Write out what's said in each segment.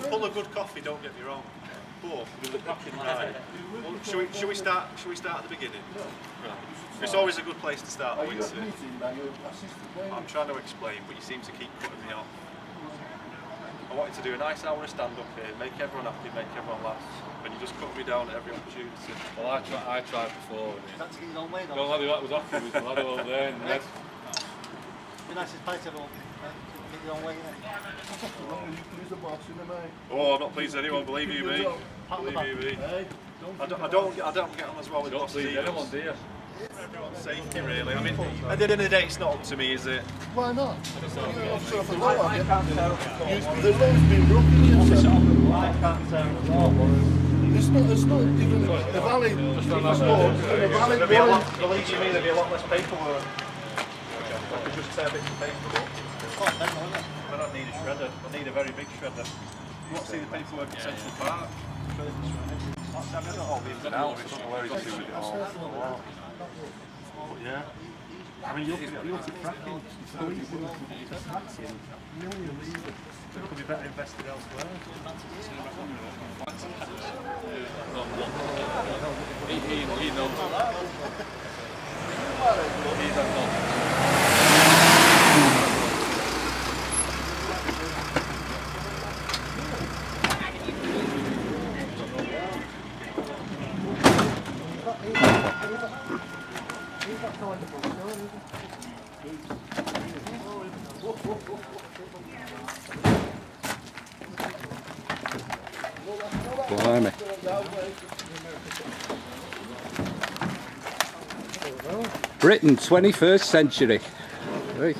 pull a good coffee. Don't get me wrong. But right. Well, should we start at the beginning? Right. It's always a good place to start. I'm trying to explain, but you seem to keep cutting me off. I wanted to do a nice hour of stand-up here, make everyone happy, make everyone laugh, and you just cut me down at every opportunity. Well, I tried before. That's to get your own way, though. Don't let me that was off with the lad over there in red. Be nice to fight everyone. Get your own way, innit? Oh, I'm not pleasing anyone, believe you me. Believe you me. I don't get on as well with bosses either. Anyone, do you? Everyone's safety, really. I mean, at the end of the day, it's not up to me, is it? Why not? The law's been broken here. It's not even a valid warrant. Believe you me, there'll be a lot less paperwork. I could just tear bits of paper up. I don't need a shredder. I need a very big shredder. You want to see the paperwork at Central Park? I don't know all the ins and outs. I don't know where he's doing it all. But yeah. I mean, you'll be cracking. It could be better invested elsewhere. He knows. He's Blimey. Britain, 21st century. Right.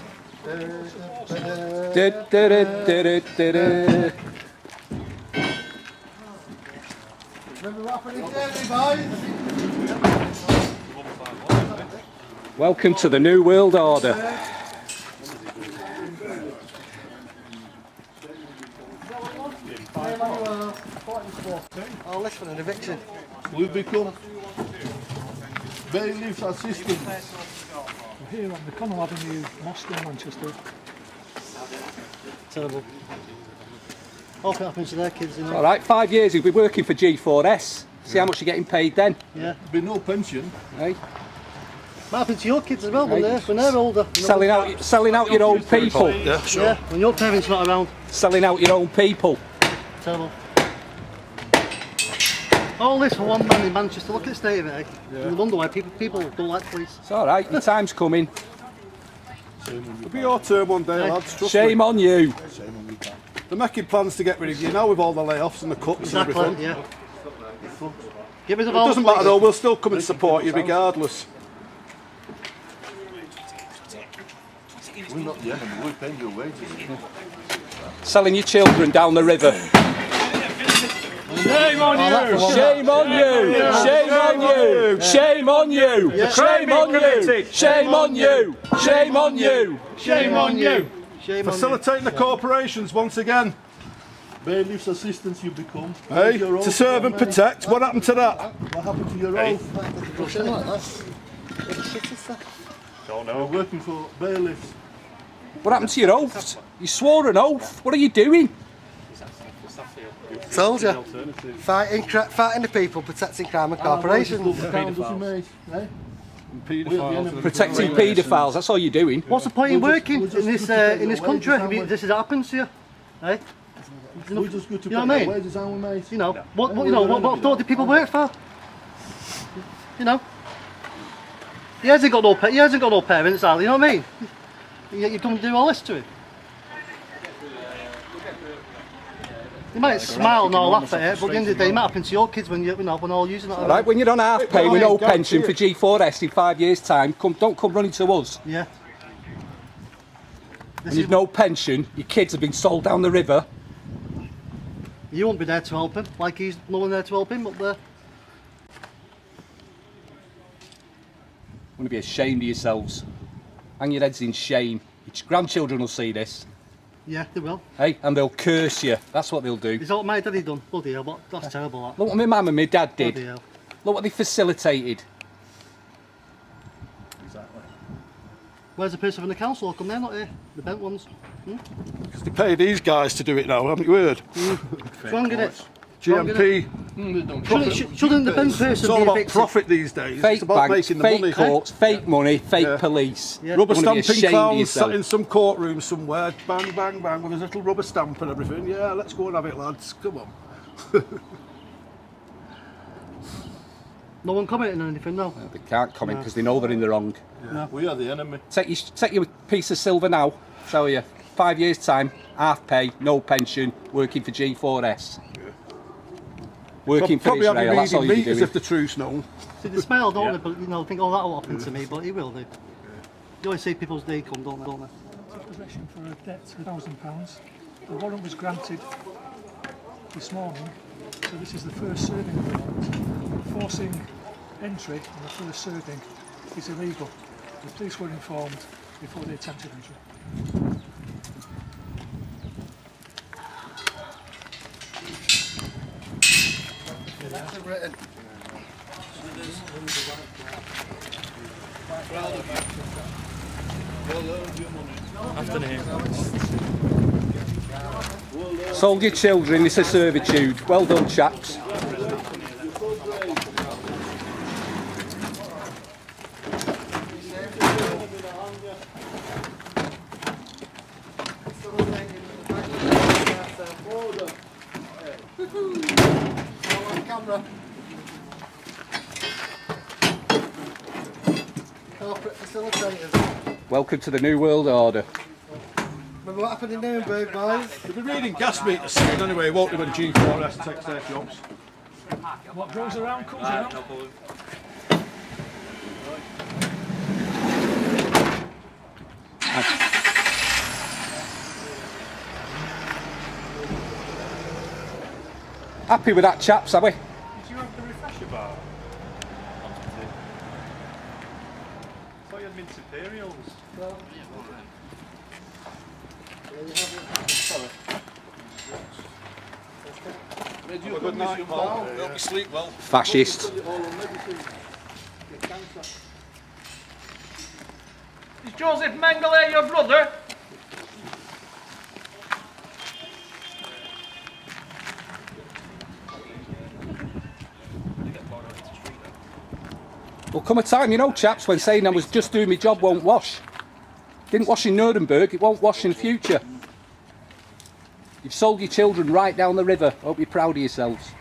Welcome to the New World Order. Oh, listen, an eviction. We've become bailiff's assistants. Here on the Connell Avenue, MOSTON, Manchester. Terrible. Hope it happens to their kids, you know. Alright, 5 years you'll be working for G4S. See how much you're getting paid then? Yeah. There'll be no pension. Hey? Might happen to your kids as well when they're older. Selling out your own people. Yeah, sure. Yeah, when your parents not around. Selling out your own people. Terrible. All this for one man in Manchester. Look at the state of it, eh? Yeah. You wonder why people don't like police. It's alright, your time's coming. It'll be your turn one day, lads. Trust Shame me. on you. Shame on you. They're making plans to get rid of you now with all the layoffs and the cuts and everything. Yeah. Get rid of It all doesn't matter though, we'll still come and support you regardless. We're not, we're paying your wages. Selling your children down the river. Shame on you! Shame on you! Shame on you! Shame on you! Shame on you! Shame on you! Shame on you! Shame on you! Facilitating the corporations once again. Bailiff's assistants you become. Hey, to serve and protect. What happened to that? What happened to your oath? Don't know. We're working for bailiffs. What happened to your oaths? You swore an oath. What are you doing? Told you. Fighting the people, protecting crime and corporations. Protecting paedophiles. That's all you're doing. What's the point in working in this country if this happens to you? Eh? We just go to you know what I mean? wages, aren't we, mate? You know what do people work for? You know. He hasn't got no parents, Ali. You know what I mean? You come and do all this to him. You might smile and all laugh at it, but at the end of the day, it might happen to your kids when when all using that. Right, when you're on half pay with no pension for G4S in 5 years' time, don't come running to us. Yeah. When you've no pension, your kids have been sold down the river. You won't be there to help him, like he's no one there to help him up there. You want to be ashamed of yourselves. Hang your heads in shame. Your grandchildren will see this. Yeah, they will. Hey, and they'll curse you. That's what they'll do. Is that what my daddy done? Bloody hell, that's terrible. That. Look what my mum and my dad did. Bloody hell. Look what they facilitated. Exactly. Where's the person from the council? How come they're not here? The bent ones. because they pay these guys to do it now, haven't you heard? Strong in it. GMP. Shouldn't the pen person It's be all about evicted? profit these days. Fake It's about banks, making the fake money. courts, fake money, fake police. Yeah. Rubber You wanna be stamping ashamed of clowns sat yourself. in some courtroom somewhere, bang, bang, bang, with his little rubber stamp and everything. Yeah, let's go and have it, lads. Come on. No one commenting on anything, no. They can't comment because they know they're in the wrong. Yeah, we are the enemy. Take your piece of silver now, tell you, 5 years time, half pay, no pension, working for G4S. Working for Probably Israel, that's all having you're meat as doing. if the truth's known. See, they smile, don't they? But, you know, think, oh, that'll happen to me, but it will do. You always see people's day come, don't they? Possession for a debt of £1,000. The warrant was granted this morning, so this is the first serving of the warrant. Forcing entry on the first serving is illegal. The police were informed before they attempted entry. Sold your children into servitude. Well done, chaps. Corporate facilitators. Welcome to the New World Order. Remember what happened in Nuremberg, boys? They'll be reading gas meters soon anyway, won't they, when G4S takes their jobs? What goes around comes around. Happy with that, chaps, are we? Did you have the refresher bar? I thought you had mint imperials. Have a good night, pal. Hope you sleep well. Fascist. Is Joseph Mengele your brother? Well, come a time, you know, chaps, when saying I was just doing my job won't wash. Didn't wash in Nuremberg, it won't wash in the future. You've sold your children right down the river. Hope you're proud of yourselves.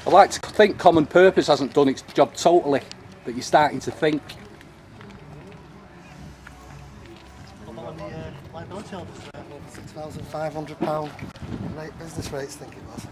I like to think common purpose hasn't done its job totally, but you're starting to think. Liability orders £6,500 rate, business rates, I think it was.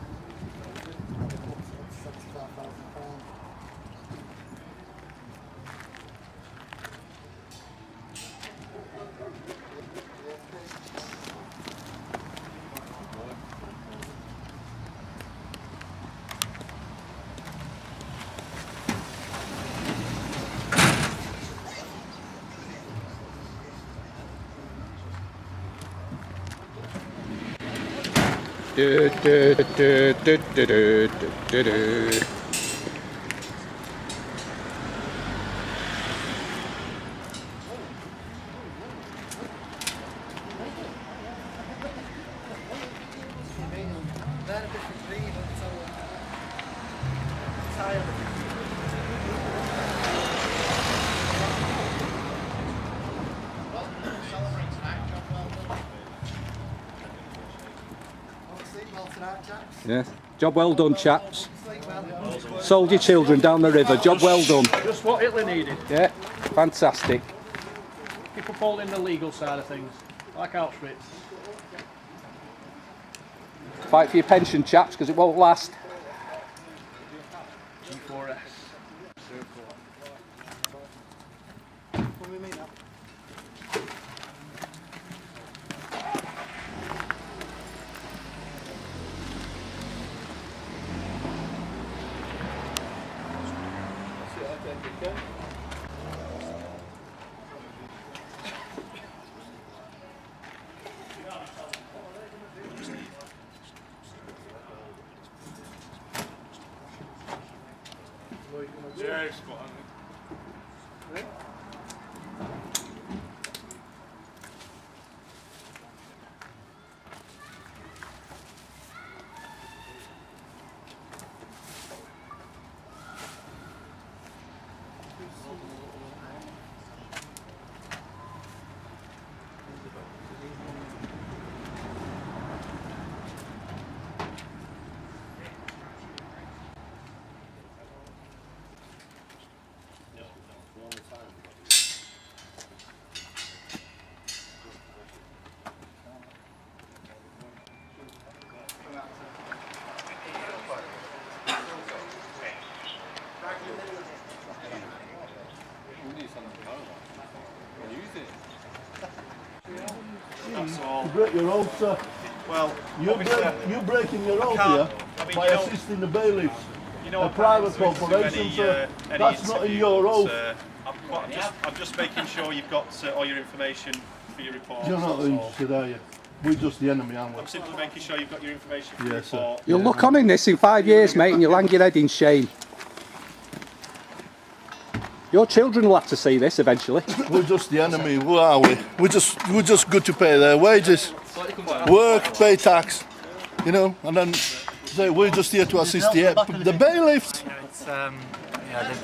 Du, du, du, du, du, du, du, du. Yeah. Job well done, chaps. Sold your children down the river. Job well done. Just what Hitler needed. Yeah, fantastic. Keep upholding the legal side of things, like Auschwitz. Fight for your pension, chaps, because it won't last. G4S. When we meet up. Yeah, spot on. break your oath, sir. Well, You're obviously, breaking your oath can't- here I mean, by you don't- assisting the bailiffs. you know, A I can't private enter into corporation, any, sir. any That's not in interviews, your oath. I'm just making sure you've got all your information for your report. You're not that's all. interested, are you? We're just the enemy, aren't we? I'm simply making sure you've got your information for your Yes, sir. report. You'll look on in this in 5 years, mate, and you'll hang your head in shame. Your children will have to see this eventually. We're just the enemy. Who are we? We're just good to pay their wages, work, pay tax, you know, and then say we're just here to assist the bailiffs. You know, it's,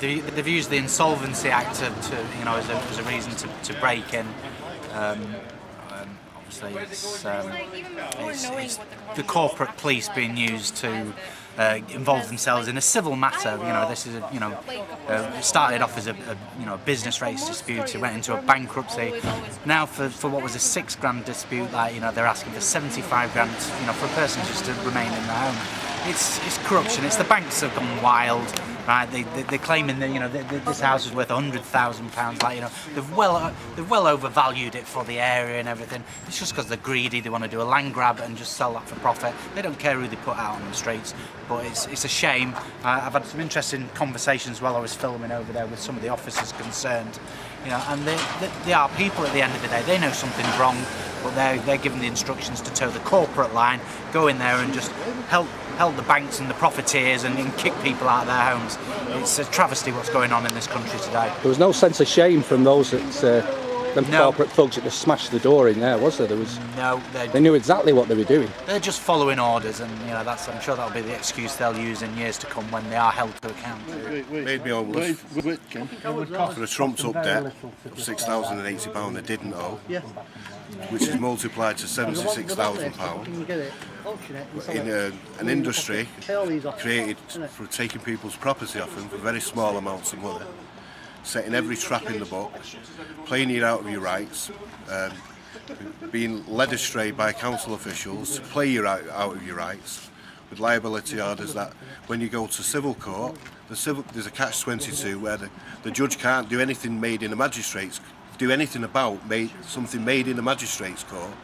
you know, they've used the Insolvency Act to you know, as a reason to break in. Obviously, it's the corporate police being used to involve themselves in a civil matter. You know, this is it started off as a business rates dispute. It went into a bankruptcy. Now for what was a £6 dispute, like, you know, they're asking for 75 grand. You know, for a person just to remain in their home. It's corruption. It's the banks that have gone wild. Right, they're claiming that, you know, this house is worth £100,000. Like, you know, they've well overvalued it for the area and everything. It's just because they're greedy. They want to do a land grab and just sell that for profit. They don't care who they put out on the streets. But it's a shame. I've had some interesting conversations while I was filming over there with some of the officers concerned. You know, and they are people at the end of the day. They know something's wrong, but they're given the instructions to toe the corporate line, go in there and just help the banks and the profiteers and kick people out of their homes. It's a travesty what's going on in this country today. There was no sense of shame from those that them corporate thugs that just smashed the door in there, was there? There was. No, they knew exactly what they were doing. They're just following orders, and, you know, I'm sure that'll be the excuse they'll use in years to come when they are held to account. Made me homeless for a trumped up debt of £6,080 I didn't owe, which is multiplied to £76,000 in an industry created for taking people's property off them for very small amounts of money, setting every trap in the book, playing you out of your rights, being led astray by council officials to play you out of your rights, with liability orders that when you go to civil court, there's a catch-22 where the judge can't do anything made in a magistrate's, something made in a magistrate's court.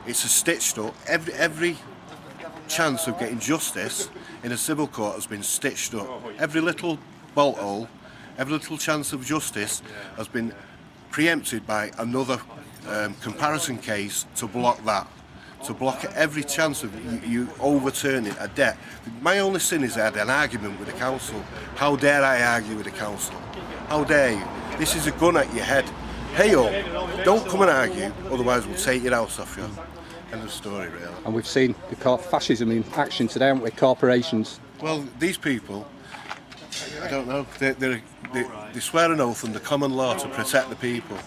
It's a stitched up. Every chance of getting justice in a civil court has been stitched up. Every little bolt hole, every little chance of justice has been preempted by another comparison case to block that. To block every chance of you overturning a debt. My only sin is I had an argument with the council. How dare I argue with the council? How dare you? This is a gun at your head. Hey up, don't come and argue, otherwise we'll take your house off you. End of story, really. And we've seen the fascism in action today, haven't we? Corporations. Well, these people, I don't know, they swear an oath under common law to protect the people.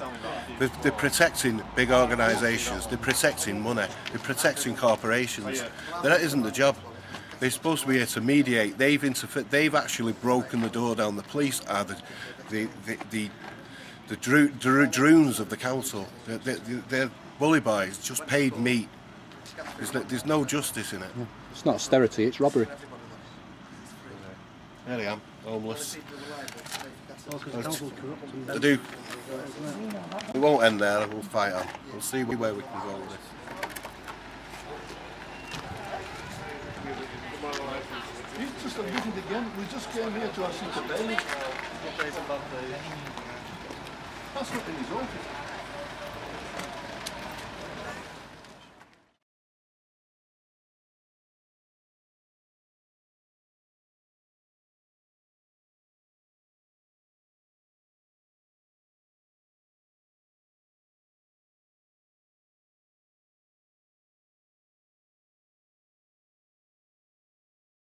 They're protecting big organisations, they're protecting money, they're protecting corporations. That isn't the job. They're supposed to be here to mediate. They've actually broken the door down. The police are the drones of the council. They're bully boys, just paid meat. There's no justice in it. It's not austerity, it's robbery. There I am, homeless. It won't end there, we'll fight on. We'll see where we can go with this. It's just a visit again. We just came here to assist the bailiff. That's not in his office.